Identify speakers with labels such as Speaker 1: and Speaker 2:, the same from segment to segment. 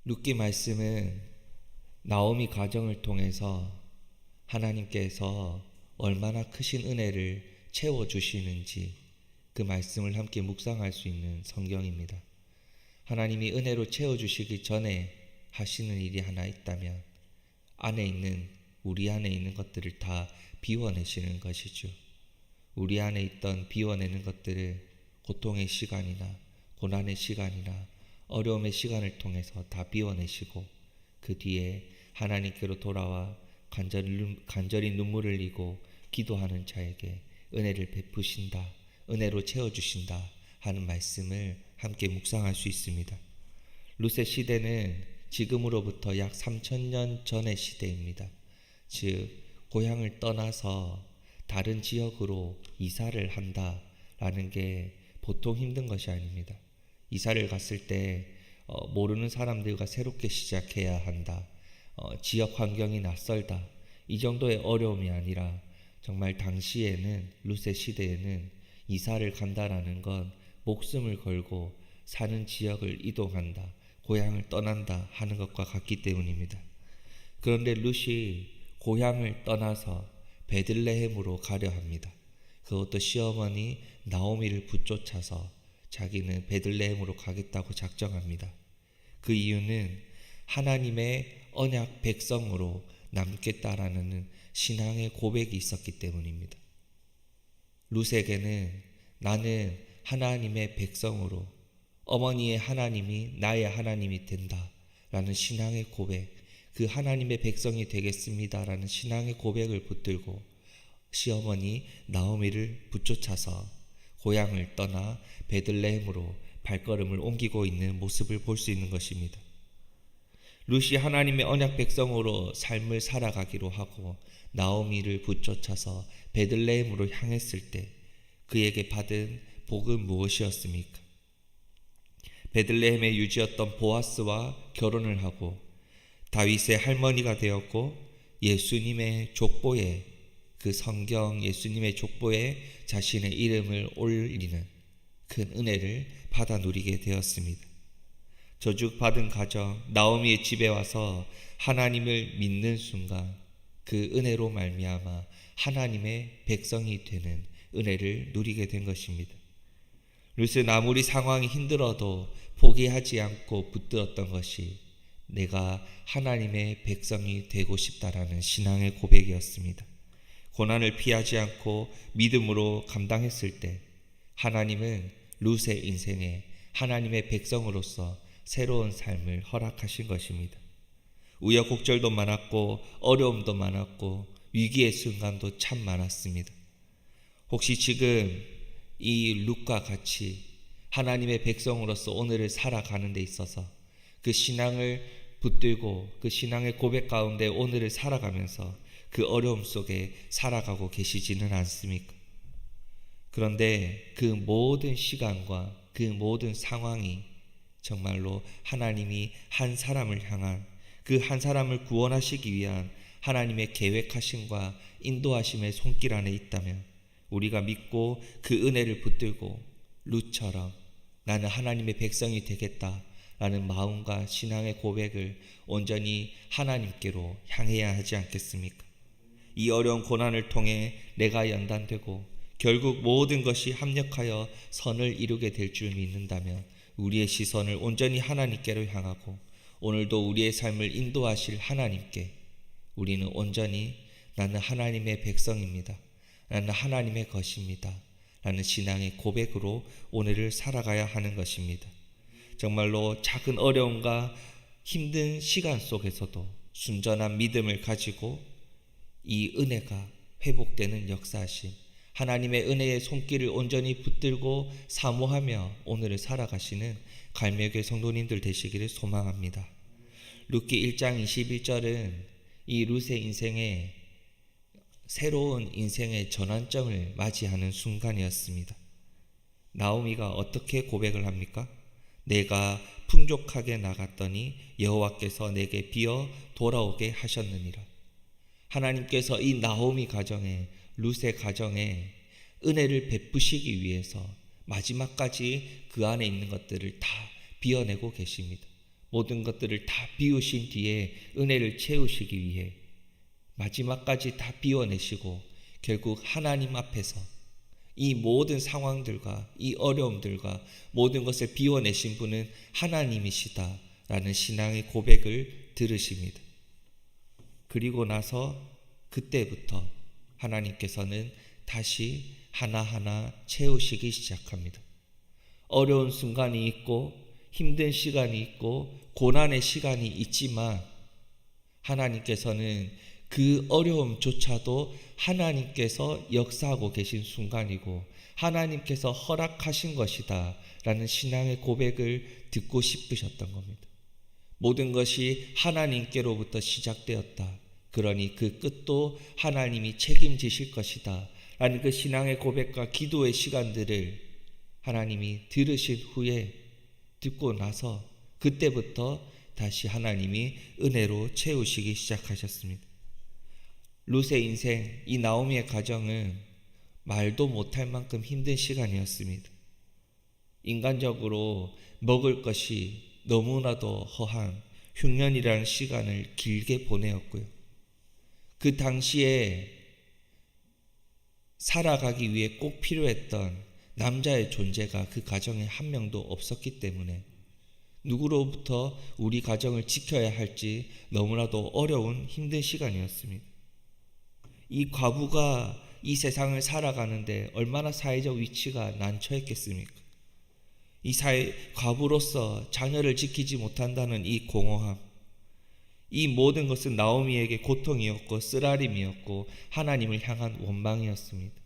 Speaker 1: 룻기 말씀은 나오미 가정을 통해서 하나님께서 얼마나 크신 은혜를 채워주시는지 그 말씀을 함께 묵상할 수 있는 성경입니다. 하나님이 은혜로 채워주시기 전에 하시는 일이 하나 있다면 우리 안에 있는 것들을 다 비워내시는 것이죠. 우리 안에 있던 비워내는 것들을 고통의 시간이나 고난의 시간이나 어려움의 시간을 통해서 다 비워내시고 그 뒤에 하나님께로 돌아와 간절히 눈물을 흘리고 기도하는 자에게 은혜를 베푸신다, 은혜로 채워주신다 하는 말씀을 함께 묵상할 수 있습니다. 룻의 시대는 지금으로부터 약 3000년 전의 시대입니다. 즉 고향을 떠나서 다른 지역으로 이사를 한다라는 게 보통 힘든 것이 아닙니다. 이사를 갔을 때 모르는 사람들과 새롭게 시작해야 한다. 지역 환경이 낯설다. 이 정도의 어려움이 아니라 정말 당시에는 룻의 시대에는 이사를 간다라는 건 목숨을 걸고 사는 지역을 이동한다. 고향을 떠난다 하는 것과 같기 때문입니다. 그런데 룻이 고향을 떠나서 베들레헴으로 가려 합니다. 그것도 시어머니 나오미를 붙쫓아서 자기는 베들레헴으로 가겠다고 작정합니다. 그 이유는 하나님의 언약 백성으로 남겠다라는 신앙의 고백이 있었기 때문입니다. 룻에게는 나는 하나님의 백성으로 어머니의 하나님이 나의 하나님이 된다라는 신앙의 고백, 그 하나님의 백성이 되겠습니다라는 신앙의 고백을 붙들고 시어머니 나오미를 붙쫓아서 고향을 떠나 베들레헴으로 발걸음을 옮기고 있는 모습을 볼 수 있는 것입니다. 룻이 하나님의 언약 백성으로 삶을 살아가기로 하고 나오미를 붙쫓아서 베들레헴으로 향했을 때 그에게 받은 복은 무엇이었습니까? 베들레헴의 유지였던 보아스와 결혼을 하고 다윗의 할머니가 되었고 예수님의 족보에 그 성경 예수님의 족보에 자신의 이름을 올리는 큰 은혜를 받아 누리게 되었습니다. 저주받은 가정 나오미의 집에 와서 하나님을 믿는 순간 그 은혜로 말미암아 하나님의 백성이 되는 은혜를 누리게 된 것입니다. 룻은 아무리 상황이 힘들어도 포기하지 않고 붙들었던 것이 내가 하나님의 백성이 되고 싶다라는 신앙의 고백이었습니다. 고난을 피하지 않고 믿음으로 감당했을 때 하나님은 룻의 인생에 하나님의 백성으로서 새로운 삶을 허락하신 것입니다. 우여곡절도 많았고 어려움도 많았고 위기의 순간도 참 많았습니다. 혹시 지금 이 룻과 같이 하나님의 백성으로서 오늘을 살아가는 데 있어서 그 신앙을 붙들고 그 신앙의 고백 가운데 오늘을 살아가면서 그 어려움 속에 살아가고 계시지는 않습니까? 그런데 그 모든 시간과 그 모든 상황이 정말로 하나님이 한 사람을 향한 그 한 사람을 구원하시기 위한 하나님의 계획하심과 인도하심의 손길 안에 있다면 우리가 믿고 그 은혜를 붙들고 룻처럼 나는 하나님의 백성이 되겠다 라는 마음과 신앙의 고백을 온전히 하나님께로 향해야 하지 않겠습니까? 이 어려운 고난을 통해 내가 연단되고 결국 모든 것이 합력하여 선을 이루게 될 줄 믿는다면 우리의 시선을 온전히 하나님께로 향하고 오늘도 우리의 삶을 인도하실 하나님께 우리는 온전히 나는 하나님의 백성입니다. 나는 하나님의 것입니다. 라는 신앙의 고백으로 오늘을 살아가야 하는 것입니다. 정말로 작은 어려움과 힘든 시간 속에서도 순전한 믿음을 가지고 이 은혜가 회복되는 역사하심 하나님의 은혜의 손길을 온전히 붙들고 사모하며 오늘을 살아가시는 갈매교회 성도님들 되시기를 소망합니다. 룻기 1장 21절은 이 룻의 인생에 새로운 인생의 전환점을 맞이하는 순간이었습니다. 나오미가 어떻게 고백을 합니까? 내가 풍족하게 나갔더니 여호와께서 내게 비어 돌아오게 하셨느니라. 하나님께서 이 나오미 가정에 룻의 가정에 은혜를 베푸시기 위해서 마지막까지 그 안에 있는 것들을 다 비워내고 계십니다. 모든 것들을 다 비우신 뒤에 은혜를 채우시기 위해 마지막까지 다 비워내시고 결국 하나님 앞에서 이 모든 상황들과 이 어려움들과 모든 것을 비워내신 분은 하나님이시다라는 신앙의 고백을 들으십니다. 그리고 나서 그때부터 하나님께서는 다시 하나하나 채우시기 시작합니다. 어려운 순간이 있고 힘든 시간이 있고 고난의 시간이 있지만 하나님께서는 그 어려움조차도 하나님께서 역사하고 계신 순간이고 하나님께서 허락하신 것이다 라는 신앙의 고백을 듣고 싶으셨던 겁니다. 모든 것이 하나님께로부터 시작되었다. 그러니 그 끝도 하나님이 책임지실 것이다 라는 그 신앙의 고백과 기도의 시간들을 하나님이 들으신 후에 듣고 나서 그때부터 다시 하나님이 은혜로 채우시기 시작하셨습니다. 룻의 인생, 이 나오미의 가정은 말도 못할 만큼 힘든 시간이었습니다. 인간적으로 먹을 것이 너무나도 허한 흉년이라는 시간을 길게 보내었고요. 그 당시에 살아가기 위해 꼭 필요했던 남자의 존재가 그 가정에 한 명도 없었기 때문에 누구로부터 우리 가정을 지켜야 할지 너무나도 어려운 힘든 시간이었습니다. 이 과부가 이 세상을 살아가는데 얼마나 사회적 위치가 난처했겠습니까? 이 과부로서 자녀를 지키지 못한다는 이 공허함, 이 모든 것은 나오미에게 고통이었고 쓰라림이었고 하나님을 향한 원망이었습니다.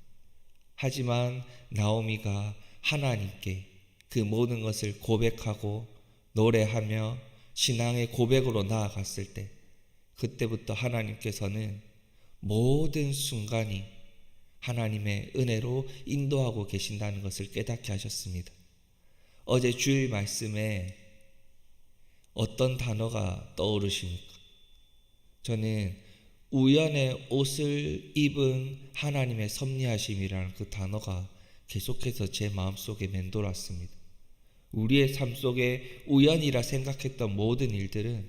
Speaker 1: 하지만 나오미가 하나님께 그 모든 것을 고백하고 노래하며 신앙의 고백으로 나아갔을 때 그때부터 하나님께서는 모든 순간이 하나님의 은혜로 인도하고 계신다는 것을 깨닫게 하셨습니다. 어제 주일 말씀에 어떤 단어가 떠오르십니까? 저는 우연의 옷을 입은 하나님의 섭리하심이라는 그 단어가 계속해서 제 마음속에 맴돌았습니다. 우리의 삶 속에 우연이라 생각했던 모든 일들은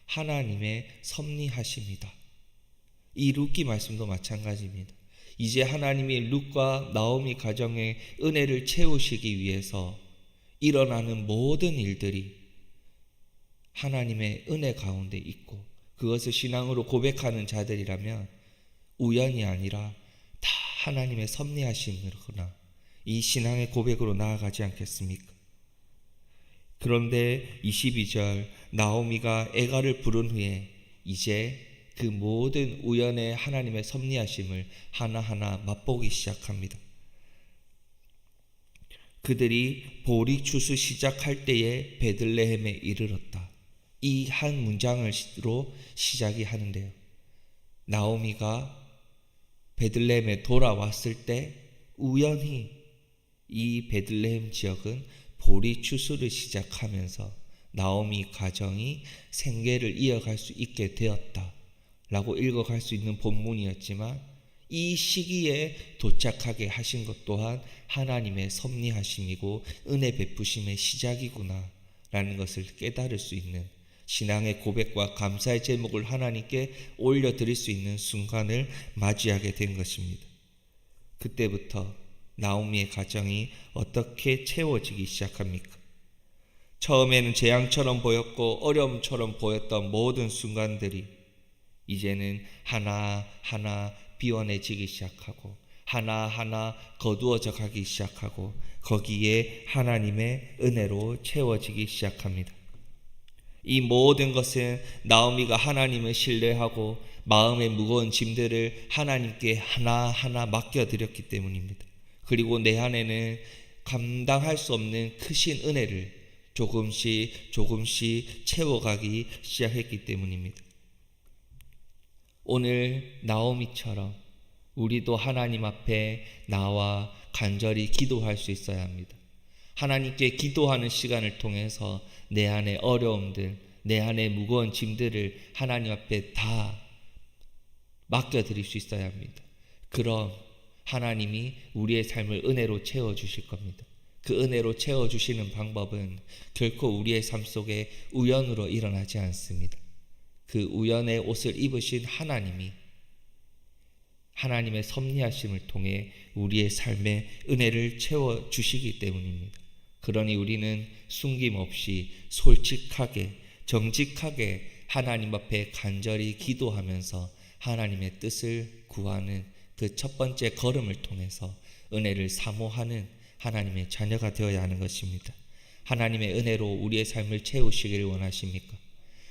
Speaker 1: 하나님의 섭리하심이다. 이 룻기 말씀도 마찬가지입니다. 이제 하나님이 룻과 나오미 가정의 은혜를 채우시기 위해서 일어나는 모든 일들이 하나님의 은혜 가운데 있고 그것을 신앙으로 고백하는 자들이라면 우연이 아니라 다 하나님의 섭리하심이구나, 이 신앙의 고백으로 나아가지 않겠습니까? 그런데 22절 나오미가 애가를 부른 후에 이제 그 모든 우연의 하나님의 섭리하심을 하나하나 맛보기 시작합니다. 그들이 보리 추수 시작할 때에 베들레헴에 이르렀다. 이 한 문장으로 시작이 하는데요. 나오미가 베들레헴에 돌아왔을 때 우연히 이 베들레헴 지역은 보리 추수를 시작하면서 나오미 가정이 생계를 이어갈 수 있게 되었다 라고 읽어갈 수 있는 본문이었지만 이 시기에 도착하게 하신 것 또한 하나님의 섭리하심이고 은혜 베푸심의 시작이구나 라는 것을 깨달을 수 있는 신앙의 고백과 감사의 제목을 하나님께 올려드릴 수 있는 순간을 맞이하게 된 것입니다. 그때부터 나오미의 가정이 어떻게 채워지기 시작합니까? 처음에는 재앙처럼 보였고 어려움처럼 보였던 모든 순간들이 이제는 하나하나 비워내지기 시작하고 하나하나 거두어져 가기 시작하고 거기에 하나님의 은혜로 채워지기 시작합니다. 이 모든 것은 나오미가 하나님을 신뢰하고 마음의 무거운 짐들을 하나님께 하나하나 맡겨드렸기 때문입니다. 그리고 내 안에는 감당할 수 없는 크신 은혜를 조금씩 채워가기 시작했기 때문입니다. 오늘 나오미처럼 우리도 하나님 앞에 나와 간절히 기도할 수 있어야 합니다. 하나님께 기도하는 시간을 통해서 내 안의 어려움들, 내 안의 무거운 짐들을 하나님 앞에 다 맡겨드릴 수 있어야 합니다. 그럼 하나님이 우리의 삶을 은혜로 채워주실 겁니다. 그 은혜로 채워주시는 방법은 결코 우리의 삶 속에 우연으로 일어나지 않습니다. 그 우연의 옷을 입으신 하나님이 하나님의 섭리하심을 통해 우리의 삶에 은혜를 채워주시기 때문입니다. 그러니 우리는 숨김없이 솔직하게 정직하게 하나님 앞에 간절히 기도하면서 하나님의 뜻을 구하는 그 첫 번째 걸음을 통해서 은혜를 사모하는 하나님의 자녀가 되어야 하는 것입니다. 하나님의 은혜로 우리의 삶을 채우시기를 원하십니까?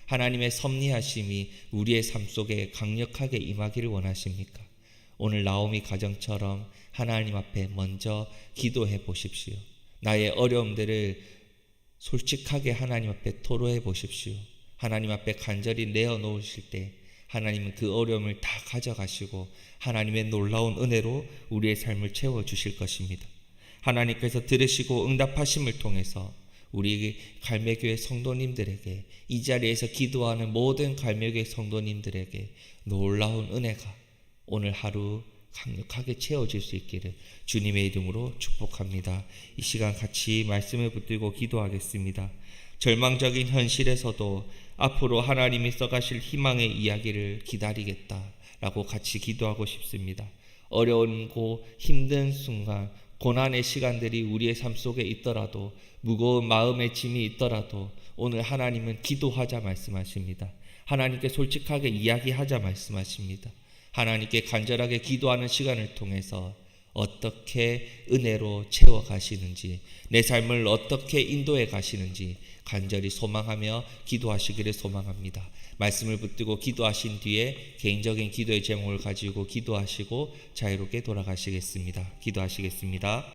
Speaker 1: 하나님의 섭리하심이 우리의 삶 속에 강력하게 임하기를 원하십니까? 오늘 나오미 가정처럼 하나님 앞에 먼저 기도해 보십시오. 나의 어려움들을 솔직하게 하나님 앞에 토로해 보십시오. 하나님 앞에 간절히 내어놓으실 때 하나님은 그 어려움을 다 가져가시고 하나님의 놀라운 은혜로 우리의 삶을 채워주실 것입니다. 하나님께서 들으시고 응답하심을 통해서 우리 갈매교회 성도님들에게, 이 자리에서 기도하는 모든 갈매교회 성도님들에게 놀라운 은혜가 오늘 하루 강력하게 채워질 수 있기를 주님의 이름으로 축복합니다. 이 시간 같이 말씀을 붙들고 기도하겠습니다. 절망적인 현실에서도 앞으로 하나님이 써가실 희망의 이야기를 기다리겠다라고 같이 기도하고 싶습니다. 어려운고 힘든 순간, 고난의 시간들이 우리의 삶 속에 있더라도, 무거운 마음의 짐이 있더라도 오늘 하나님은 기도하자 말씀하십니다. 하나님께 솔직하게 이야기하자 말씀하십니다. 하나님께 간절하게 기도하는 시간을 통해서 어떻게 은혜로 채워가시는지, 내 삶을 어떻게 인도해 가시는지 간절히 소망하며 기도하시기를 소망합니다. 말씀을 붙들고 기도하신 뒤에 개인적인 기도의 제목을 가지고 기도하시고 자유롭게 돌아가시겠습니다. 기도하시겠습니다.